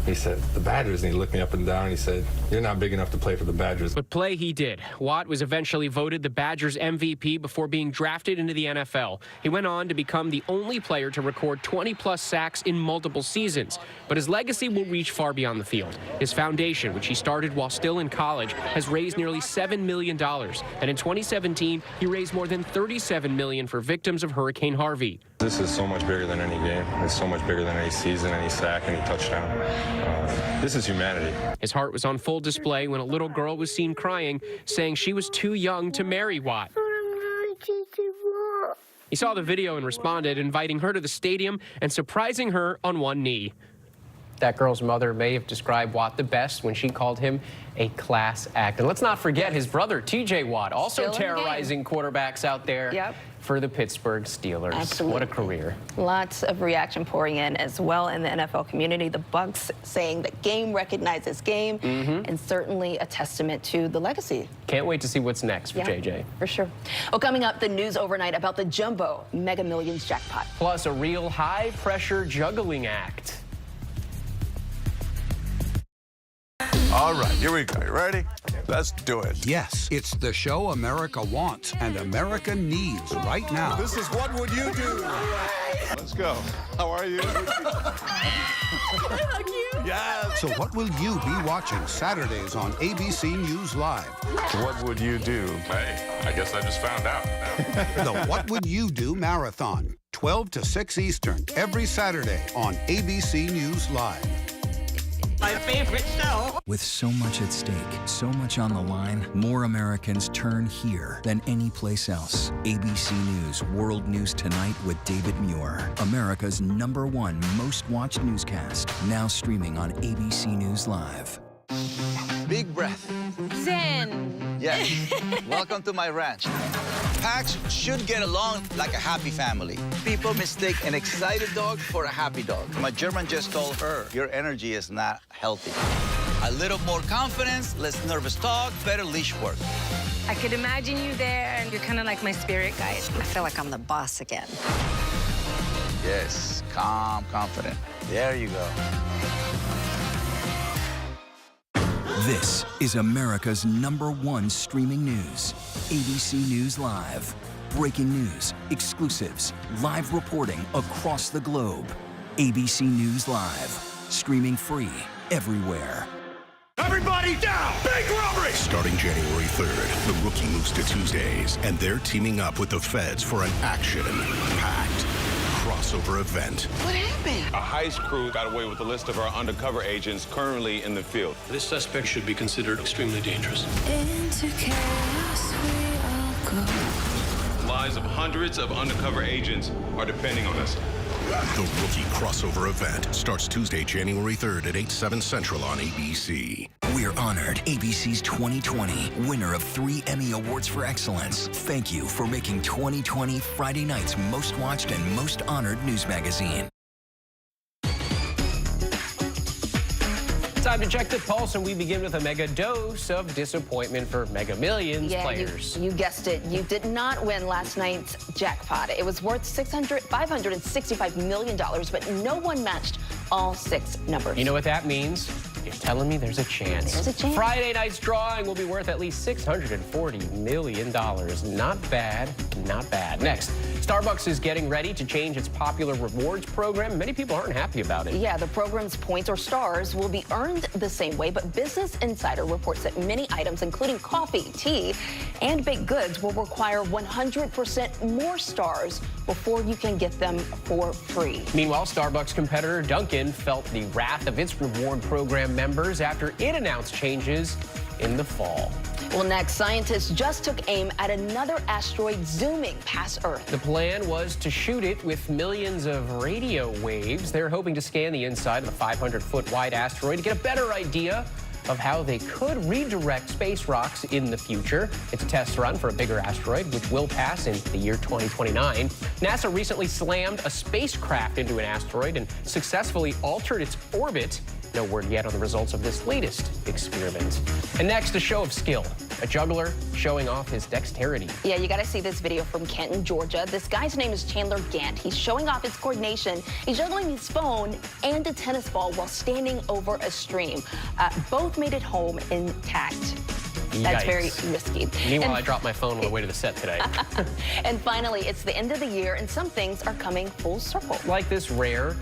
He said, "The Badgers?" And he looked me up and down and he said, "You're not big enough to play for the Badgers." But play he did. Watt was eventually voted the Badgers MVP before being drafted into the NFL. He went on to become the only player to record 20-plus sacks in multiple seasons. But his legacy will reach far beyond the field. His foundation, which he started while still in college, has raised nearly $7 million. And in 2017, he raised more than $37 million for victims of Hurricane Harvey. This is so much bigger than any game. It's so much bigger than any season, any sack, any touchdown. This is humanity. His heart was on full display when a little girl was seen crying, saying she was too young to marry Watt. He saw the video and responded, inviting her to the stadium and surprising her on one knee. That girl's mother may have described Watt the best when she called him a class act. And let's not forget his brother, T.J. Watt, also terrorizing quarterbacks out there for the Pittsburgh Steelers. Absolutely. What a career. Lots of reaction pouring in as well in the NFL community. The Bucs saying that game recognizes game, and certainly a testament to the legacy. Can't wait to see what's next for JJ. For sure. Well, coming up, the news overnight about the Jumbo Mega Millions jackpot. Plus, a real high-pressure juggling act. All right, here we go. You ready? Let's do it. Yes, it's the show America wants and America needs right now. This is What Would You Do? Let's go. How are you? Yes. So what will you be watching Saturdays on ABC News Live? What would you do? Hey, I guess I just found out. The What Would You Do Marathon, 12 to 6 Eastern, every Saturday on ABC News Live. My favorite show. With so much at stake, so much on the line, more Americans turn here than any place else. ABC News World News Tonight with David Muir, America's #1 most watched newscast, now streaming on ABC News Live. Big breath. Zen. Yes. Welcome to my ranch. Packs should get along like a happy family. People mistake an excited dog for a happy dog. My German just told her, your energy is not healthy. A little more confidence, less nervous talk, better leash work. I could imagine you there, and you're kind of like my spirit guide. I feel like I'm the boss again. Yes, calm, confident. There you go. This is America's #1 streaming news. ABC News Live. Breaking news, exclusives, live reporting across the globe. ABC News Live. Streaming free everywhere. Everybody down! Big robbery! Starting January 3rd, the rookie moves to Tuesdays, and they're teaming up with the feds for an action-packed crossover event. What happened? A heist crew got away with the list of our undercover agents currently in the field. This suspect should be considered extremely dangerous. Into chaos we all go. The lives of hundreds of undercover agents are depending on us. The rookie crossover event starts Tuesday, January 3rd at 8/7 Central on ABC. We're honored ABC's 2020 winner of 3 Emmy Awards for Excellence. Thank you for making 2020 Friday night's most watched and most honored news magazine. time to check the pulse, and we begin with a mega dose of disappointment for Mega Millions players. You guessed it. You did not win last night's jackpot. It was worth $565 million, but no one matched all 6 numbers. You know what that means? You're telling me there's a chance. There's a chance. Friday night's drawing will be worth at least $640 million. Not bad, not bad. Next, Starbucks is getting ready to change its popular rewards program. Many people aren't happy about it. Yeah, the program's points or stars will be earned the same way, but Business Insider reports that many items, including coffee, tea, and baked goods, will require 100% more stars before you can get them for free. Meanwhile, Starbucks competitor Dunkin' felt the wrath of its reward program members after it announced changes in the fall. Well, next, scientists just took aim at another asteroid zooming past Earth. The plan was to shoot it with millions of radio waves. They're hoping to scan the inside of the 500-foot wide asteroid to get a better idea of how they could redirect space rocks in the future. It's a test run for a bigger asteroid, which will pass in the year 2029. NASA recently slammed a spacecraft into an asteroid and successfully altered its orbit. No word yet on the results of this latest experiment. And next, a show of skill. A juggler showing off his dexterity. Yeah, you got to see this video from Kenton, Georgia. This guy's name is Chandler Gant. He's showing off his coordination. He's juggling his phone and a tennis ball while standing over a stream. Both made it home intact. That's very risky. Meanwhile, I dropped my phone on the way to the set today. And finally, it's the end of the year, and some things are coming full circle. Like this rare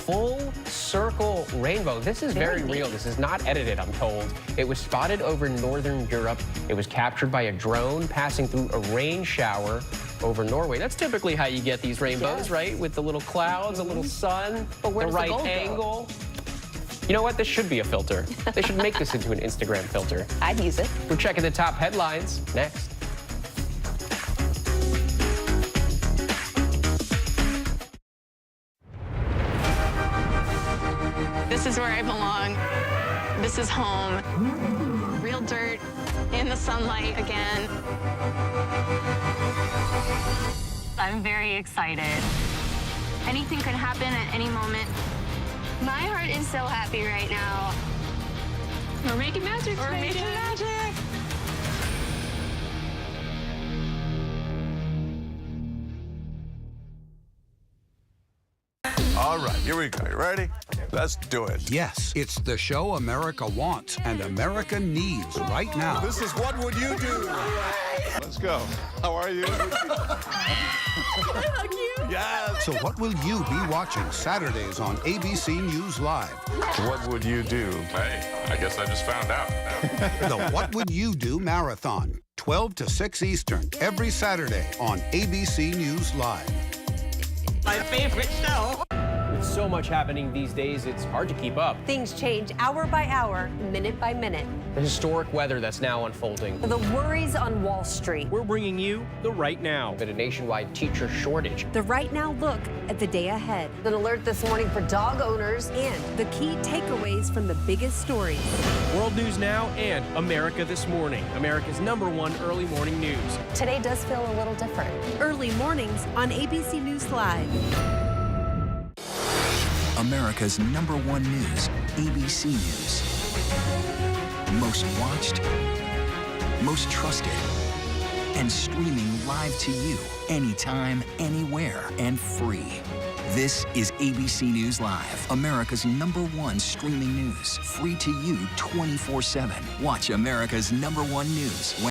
full circle rainbow. This is very real. This is not edited, I'm told. It was spotted over northern Europe. It was captured by a drone passing through a rain shower over Norway. That's typically how you get these rainbows, right? With the little clouds, a little sun, but the right gold angle. Go? You know what? This should be a filter. They should make this into an Instagram filter. I'd use it. We're checking the top headlines next. This is where I belong. This is home. Real dirt in the sunlight again. I'm very excited. Anything could happen at any moment. My heart is so happy right now. We're making magic. We're making magic. All right, here we go. You ready? Let's do it. Yes, it's the show America wants and America needs right now. This is What Would You Do? Let's go. How are you? Yes. So what will you be watching Saturdays on ABC News Live? What would you do? Hey, I guess I just found out. The What Would You Do Marathon, 12 to 6 Eastern, every Saturday on ABC News Live. My favorite show. With so much happening these days, it's hard to keep up. Things change hour by hour, minute by minute. The historic weather that's now unfolding. The worries on Wall Street. We're bringing you the Right Now. Been a nationwide teacher shortage. The Right Now look at the day ahead. An alert this morning for dog owners and the key takeaways from the biggest stories. World News Now and America This Morning, America's #1 early morning news. Today does feel a little different. Early mornings on ABC News Live. America's #1 news, ABC News. Most watched, most trusted, and streaming live to you anytime, anywhere, and free. This is ABC News Live, America's #1 streaming news. Free to you 24/7. Watch America's #1 news.